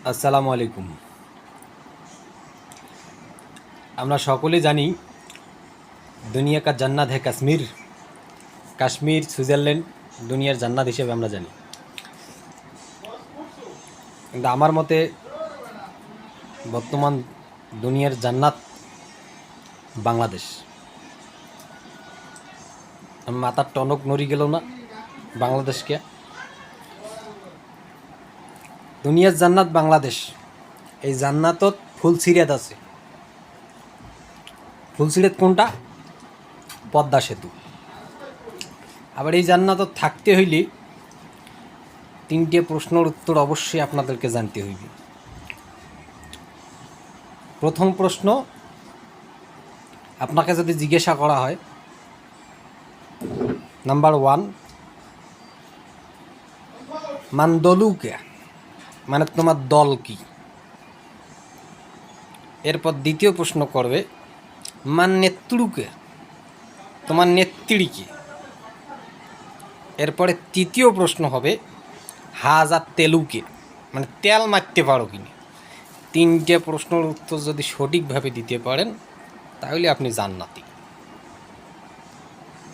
আসসালামু আলাইকুম। আমরা সকলেই জানি দুনিয়া কা জান্নাত হ্যাঁ কাশ্মীর। কাশ্মীর সুইজারল্যান্ড দুনিয়ার জান্নাত হিসেবে আমরা জানি, কিন্তু আমার মতে বর্তমান দুনিয়ার জান্নাত বাংলাদেশ। মাথার টনক নড়ি গেল না বাংলাদেশকে। দুনিয়ার জান্নাত বাংলাদেশ। এই জান্নাতত ফুলসিরাত আছে। ফুলসিরাত কোনটা? পদ্মা সেতু। আবার এই জান্নাতত থাকতে হইলে তিনটে প্রশ্নের উত্তর অবশ্যই আপনাদেরকে জানতে হইবে। প্রথম প্রশ্ন, আপনাকে যদি জিজ্ঞাসা করা হয়, নাম্বার 1, মান দলুকে, মানে তোমার দল কি? এরপর দ্বিতীয় প্রশ্ন করবে, মান নেত্রুকে, তোমার নেত্রী কি? এরপরে তৃতীয় প্রশ্ন হবে, হাজার তেলুকে, মানে তেল মারতে পারো কিনা। তিনটে প্রশ্নের উত্তর যদি সঠিকভাবে দিতে পারেন তাহলে আপনি জান্নাতি।